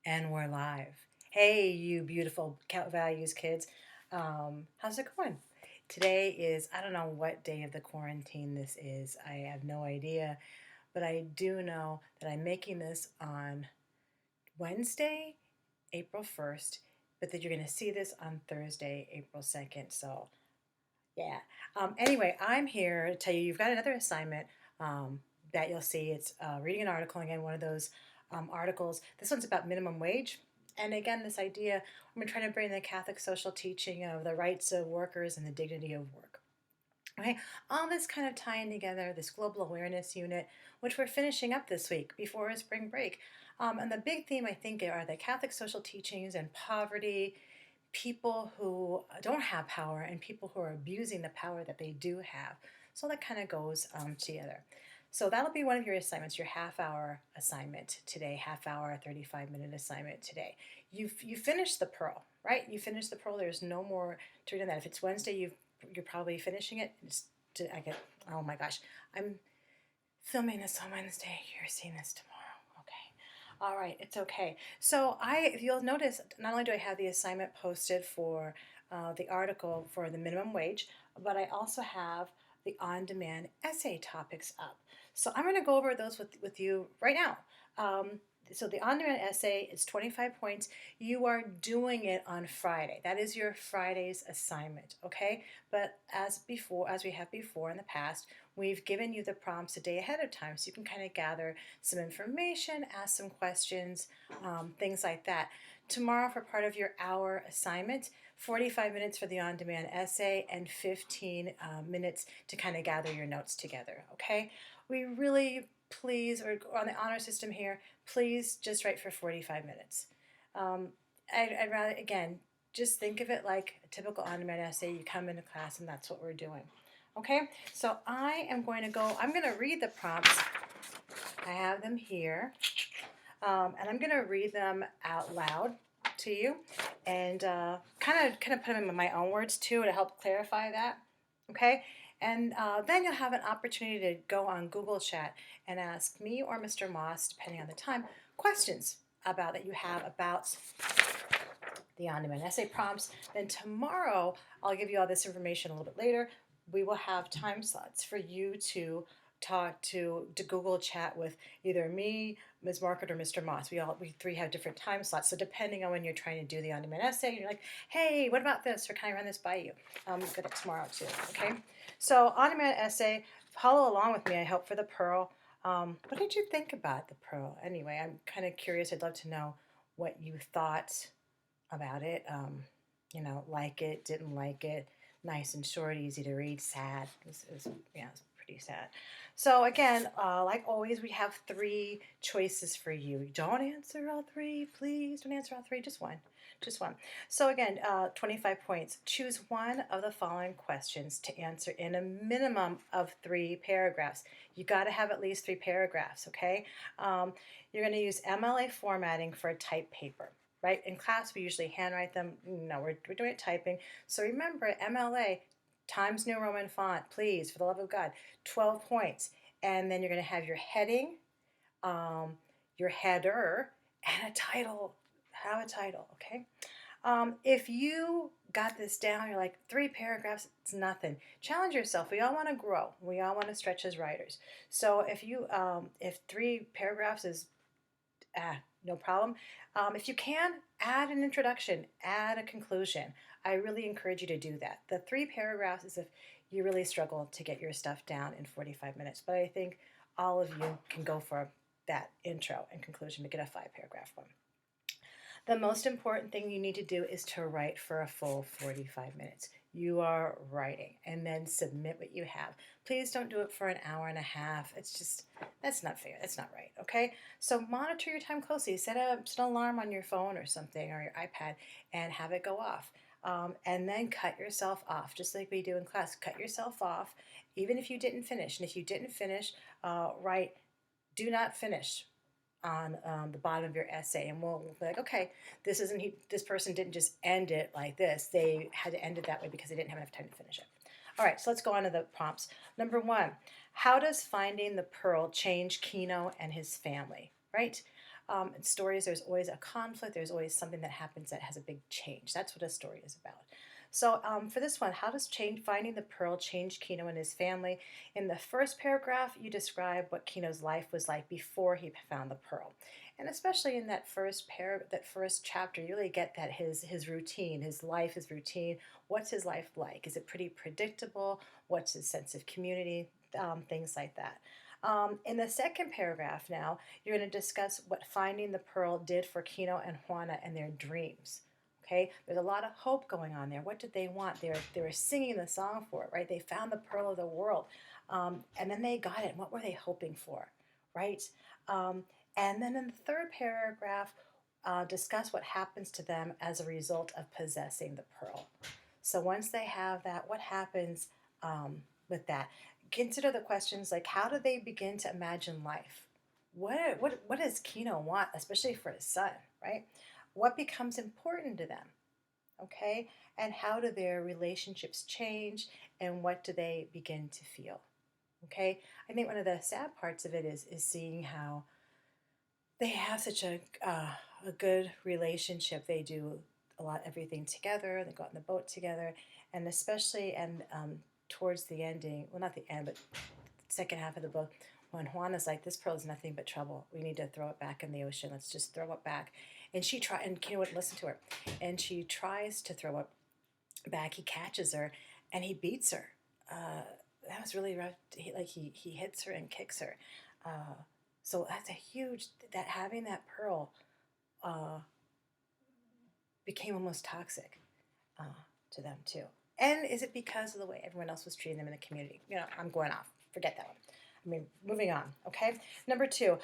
And we're live. Hey, you beautiful Values kids. How's it going? Today is, I don't know what day of the quarantine this is. I have no idea, but I do know that I'm making this on Wednesday, April 1st, but that you're going to see this on Thursday, April 2nd. So, yeah. Anyway, I'm here to tell you you've got another assignment that you'll see. It's reading an article, again, one of those articles. This one's about minimum wage. And again, this idea, I'm trying to bring the Catholic social teaching of the rights of workers and the dignity of work. Okay, all this kind of tying together this global awareness unit, which we're finishing up this week before spring break. And the big theme, I think, are the Catholic social teachings and poverty, people who don't have power, and people who are abusing the power that they do have. So that kind of goes together. So that'll be one of your assignments, your half-hour assignment today, half-hour, 35-minute assignment today. You finished the Pearl, right? You finished the Pearl. There's no more to read on that. If it's Wednesday, you're probably finishing it. Oh my gosh, I'm filming this on Wednesday. You're seeing this tomorrow. Okay. All right, it's okay. So if you'll notice, not only do I have the assignment posted for the article for the minimum wage, but I also have the on-demand essay topics up. So I'm going to go over those with you right now. So the on-demand essay is 25 points. You are doing it on Friday. That is your Friday's assignment, okay? But as we have before in the past, we've given you the prompts a day ahead of time so you can kind of gather some information, ask some questions, things like that. Tomorrow, for part of your hour assignment, 45 minutes for the on-demand essay and 15 minutes to kind of gather your notes together, okay? We really, please, or on the honor system here, please just write for 45 minutes. I'd rather, again, just think of it like a typical on-demand essay. You come into class and that's what we're doing. Okay, so I'm going to read the prompts. I have them here. And I'm going to read them out loud to you and kind of put them in my own words too to help clarify that. Okay, and then you'll have an opportunity to go on Google Chat and ask me or Mr. Moss, depending on the time, questions that you have about the on-demand essay prompts. Then tomorrow, I'll give you all this information a little bit later. We will have time slots for you to talk to Google Chat with either me, Ms. Market, or Mr. Moss. We three have different time slots. So depending on when you're trying to do the on-demand essay, you're like, hey, what about this? Or can I run this by you? Get it tomorrow too. Okay. So on-demand essay, follow along with me. I hope for the Pearl. What did you think about the Pearl? Anyway, I'm kind of curious. I'd love to know what you thought about it. Like it, didn't like it. Nice and short, easy to read. Sad. It's pretty sad. So again, like always, we have three choices for you. Don't answer all three, please. Don't answer all three. Just one. Just one. So again, 25 points. Choose one of the following questions to answer in a minimum of 3 paragraphs. You got to have at least 3 paragraphs, okay? You're going to use MLA formatting for a typed paper. Right? In class, we usually handwrite them. No, we're doing it typing. So remember, MLA, Times New Roman font, please, for the love of God, 12 points. And then you're going to have your heading, your header, and a title. Have a title, okay? If you got this down, you're like, 3 paragraphs, it's nothing. Challenge yourself. We all want to grow. We all want to stretch as writers. So if 3 paragraphs is no problem. If you can, add an introduction, add a conclusion. I really encourage you to do that. The 3 paragraphs is if you really struggle to get your stuff down in 45 minutes. But I think all of you can go for that intro and conclusion to get a 5-paragraph one. The most important thing you need to do is to write for a full 45 minutes. You are writing, and then submit what you have. Please don't do it for an hour and a half. That's not fair. That's not right, okay? So monitor your time closely. Set an alarm on your phone or something, or your iPad, and have it go off. And then cut yourself off, just like we do in class. Cut yourself off, even if you didn't finish. And if you didn't finish, write, do not finish on the bottom of your essay, and we'll be like, okay, this person didn't just end it like this. They had to end it that way because they didn't have enough time to finish it. All right, so let's go on to the prompts. Number 1, how does finding the Pearl change Kino and his family, right? In stories, there's always a conflict. There's always something that happens that has a big change. That's what a story is about. So for this one, how does finding the pearl change Kino and his family? In the first paragraph, you describe what Kino's life was like before he found the pearl, and especially in that first chapter, you really get that his routine, his life, his routine. What's his life like? Is it pretty predictable? What's his sense of community? Things like that. In the second paragraph, now you're going to discuss what finding the pearl did for Kino and Juana and their dreams. Okay, there's a lot of hope going on there. What did they want? They were singing the song for it, right? They found the pearl of the world, and then they got it. What were they hoping for, right? Um, and then in the third paragraph, discuss what happens to them as a result of possessing the pearl. So once they have that, what happens with that? Consider the questions like, how do they begin to imagine life? What does Kino want, especially for his son, right? What becomes important to them, okay? And how do their relationships change, and what do they begin to feel, okay? I think one of the sad parts of it is seeing how they have such a good relationship. They do everything together. They go out in the boat together, and especially towards the ending, well, not the end, but the second half of the book, when Juana's like, this pearl is nothing but trouble. We need to throw it back in the ocean. Let's just throw it back. And and Kino wouldn't listen to her. And she tries to throw it back. He catches her, and he beats her. That was really rough. He hits her and kicks her. So that's a huge, that having that pearl uh, became almost toxic uh, to them too. And is it because of the way everyone else was treating them in the community? I'm going off. Forget that one. I mean, moving on. Okay. Number 2.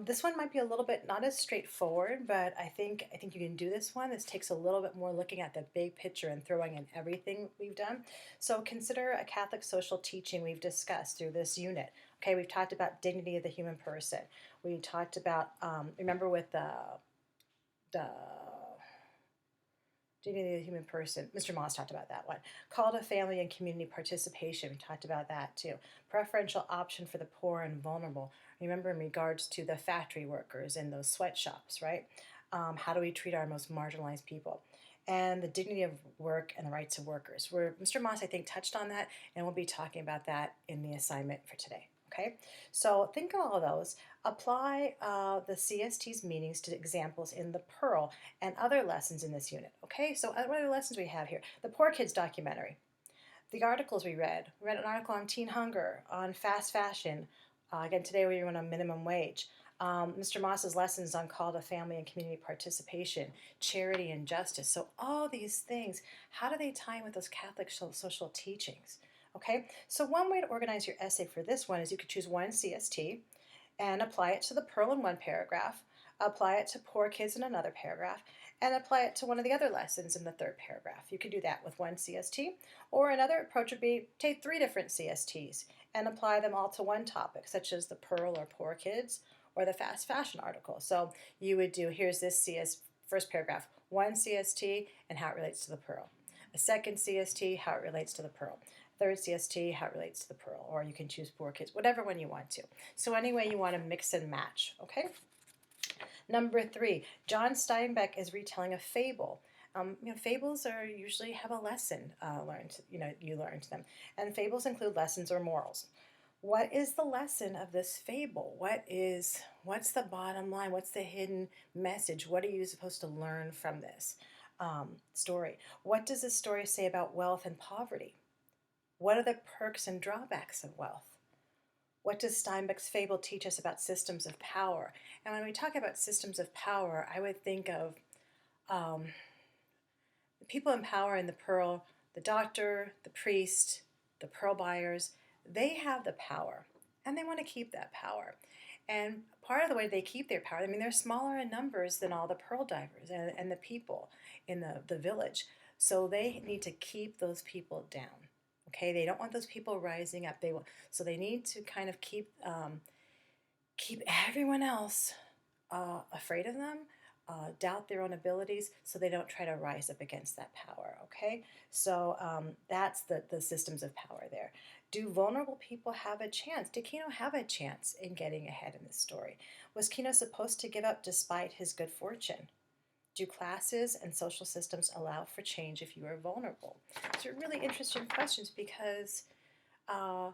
This one might be a little bit not as straightforward, but I think you can do this one. This takes a little bit more looking at the big picture and throwing in everything we've done. So consider a Catholic social teaching we've discussed through this unit. Okay, we've talked about dignity of the human person. We talked about remember with the dignity of the human person. Mr. Moss talked about that one. Call to family and community participation. We talked about that too. Preferential option for the poor and vulnerable. Remember in regards to the factory workers in those sweatshops, right? How do we treat our most marginalized people? And the dignity of work and the rights of workers. Where Mr. Moss, I think, touched on that, and we'll be talking about that in the assignment for today. Okay, so think of all of those. Apply the CST's meanings to examples in the Pearl and other lessons in this unit. Okay, so what other lessons we have here? The Poor Kids documentary. The articles we read. We read an article on teen hunger, on fast fashion. Again, today we went on minimum wage. Mr. Moss's lessons on call to family and community participation, charity and justice. So all these things, how do they tie in with those Catholic social teachings? Okay, so one way to organize your essay for this one is you could choose one CST and apply it to the Pearl in one paragraph, apply it to Poor Kids in another paragraph, and apply it to one of the other lessons in the third paragraph. You could do that with one CST, or another approach would be take 3 different CSTs and apply them all to one topic, such as the Pearl or Poor Kids or the fast fashion article. So you would do, here's this first paragraph, one CST and how it relates to the Pearl. A second CST, how it relates to the Pearl. Third CST, how it relates to the Pearl, or you can choose Poor Kids, whatever one you want to. So anyway, you want to mix and match, okay? Number 3, John Steinbeck is retelling a fable. Fables usually have a lesson learned. You learn them, and fables include lessons or morals. What is the lesson of this fable? What's the bottom line? What's the hidden message? What are you supposed to learn from this story? What does this story say about wealth and poverty? What are the perks and drawbacks of wealth? What does Steinbeck's fable teach us about systems of power? And when we talk about systems of power, I would think of the people in power in the Pearl, the doctor, the priest, the pearl buyers. They have the power, and they want to keep that power. And part of the way they keep their power, they're smaller in numbers than all the pearl divers and the people in the village. So they need to keep those people down. Okay, they don't want those people rising up. So they need to kind of keep everyone else afraid of them, doubt their own abilities so they don't try to rise up against that power, okay? So that's the systems of power there. Do vulnerable people have a chance? Did Kino have a chance in getting ahead in this story? Was Kino supposed to give up despite his good fortune? Do classes and social systems allow for change if you are vulnerable? These are really interesting questions because, uh,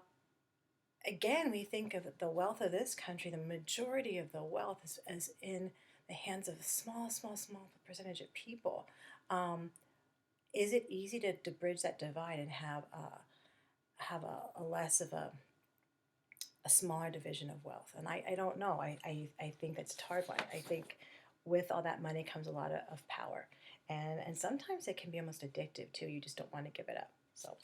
again, we think of the wealth of this country, the majority of the wealth is in the hands of a small, small, small percentage of people. Um, is it easy to bridge that divide and have a less of a smaller division of wealth? And I don't know. I think that's a hard one. I think with all that money comes a lot of power. And sometimes it can be almost addictive too. You just don't want to give it up. So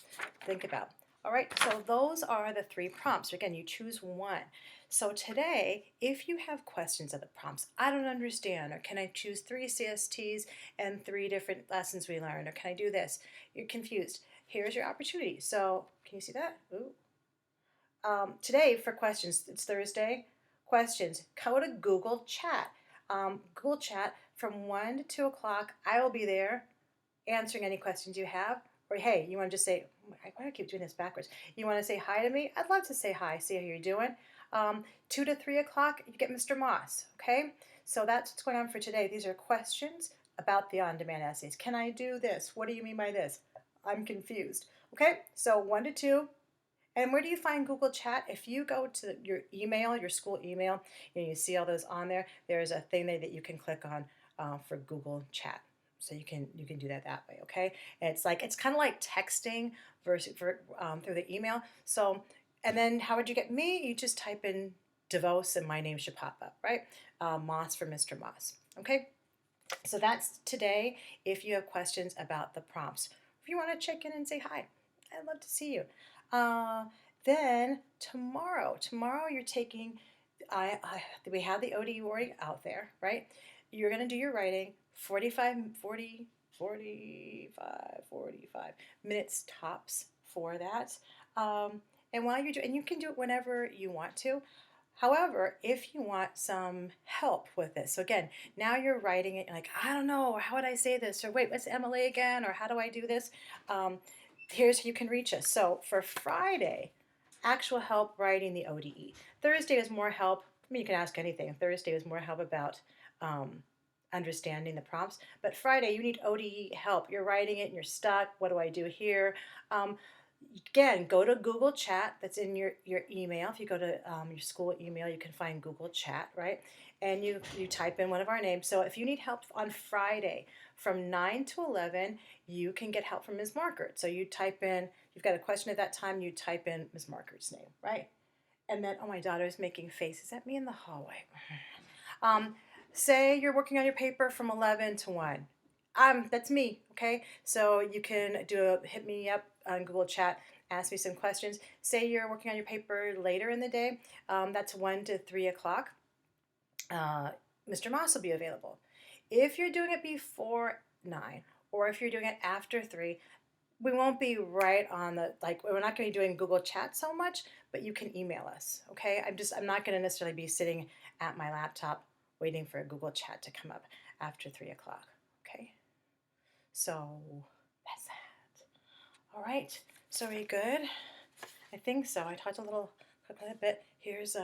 think about. All right, so those are the 3 prompts. Again, you choose one. So today, if you have questions of the prompts, I don't understand, or can I choose 3 CSTs and 3 different lessons we learned, or can I do this? You're confused. Here's your opportunity. So can you see that? Ooh. Today for questions, it's Thursday. Questions, go to Google Chat. Google Chat from 1 to 2 o'clock. I will be there answering any questions you have. Or hey, you want to just say, why do I keep doing this backwards? You want to say hi to me? I'd love to say hi, see how you're doing. 2 to 3 o'clock, you get Mr. Moss, okay? So that's what's going on for today. These are questions about the on-demand essays. Can I do this? What do you mean by this? I'm confused. Okay, so 1 to 2. And where do you find Google Chat? If you go to your email, your school email, you see all those on there. There's a thing there that you can click on for Google Chat. So you can do that way, okay? And it's kind of like texting through the email. So, and then how would you get me? You just type in DeVos and my name should pop up, right? Moss for Mr. Moss, okay? So that's today. If you have questions about the prompts, if you want to check in and say hi, I'd love to see you. Uh, then tomorrow you're taking, we have the ODE already out there, right? You're going to do your writing 45 minutes tops for that. And while you're doing, and you can do it whenever you want to. However, if you want some help with this, so again, now you're writing it, like, I don't know, how would I say this? Or wait, what's MLA again? Or how do I do this? Here's how you can reach us. So for Friday, actual help writing the ODE. Thursday is more help. I mean, you can ask anything. Thursday is more help about understanding the prompts. But Friday, you need ODE help. You're writing it and you're stuck. What do I do here? Again, go to Google Chat. That's in your email. If you go to your school email, you can find Google Chat, right? And you type in one of our names. So if you need help on Friday from 9 to 11, you can get help from Ms. Markert. So you type in, you've got a question at that time, you type in Ms. Markert's name, right? And then, oh, my daughter's making faces at me in the hallway. Say you're working on your paper from 11 to 1. That's me, okay? So you can hit me up on Google Chat, ask me some questions. Say you're working on your paper later in the day, that's 1 to 3 o'clock. Mr. Moss will be available. If you're doing it before 9, or if you're doing it after 3, we won't be right on we're not going to be doing Google Chat so much, but you can email us, okay? I'm not going to necessarily be sitting at my laptop waiting for a Google Chat to come up after 3 o'clock, okay? So that's that. All right, so are you good? I think so. I talked a little bit. Here's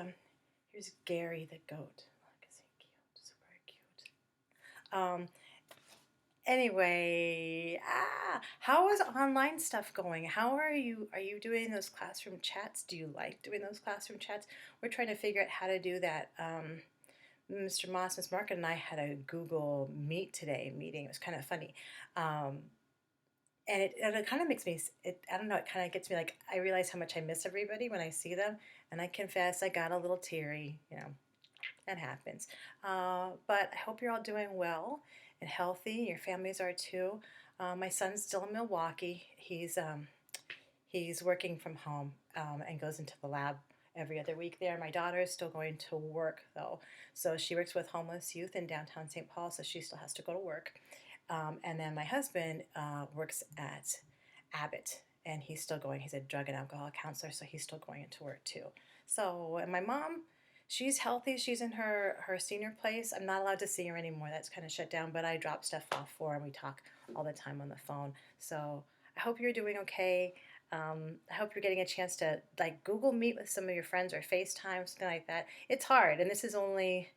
Gary the goat. Look, is he cute? Super cute. Anyway, how is online stuff going? How are you doing those classroom chats? Do you like doing those classroom chats? We're trying to figure out how to do that. Mr. Moss, Ms. Market, and I had a Google Meet today meeting. It was kind of funny. And it kind of makes me, I don't know, it kind of gets me like, I realize how much I miss everybody when I see them. And I confess I got a little teary, that happens. But I hope you're all doing well and healthy. Your families are too. My son's still in Milwaukee. He's working from home and goes into the lab every other week there. My daughter is still going to work though. So she works with homeless youth in downtown St. Paul, so she still has to go to work. And then my husband works at Abbott, and he's still going. He's a drug and alcohol counselor, so he's still going into work too. So, and my mom, She's healthy. She's in her senior place. I'm not allowed to see her anymore. That's kind of shut down, but I drop stuff off for her, and we talk all the time on the phone. So I hope you're doing okay. I hope you're getting a chance to like Google Meet with some of your friends or FaceTime, something like that. It's hard, and this is only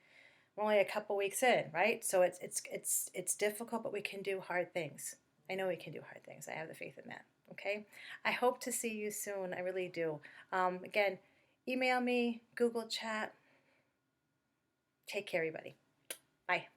we're only a couple weeks in, right? So it's difficult, but we can do hard things. I know we can do hard things. I have the faith in that. Okay. I hope to see you soon. I really do. Again, email me, Google chat. Take care, everybody. Bye.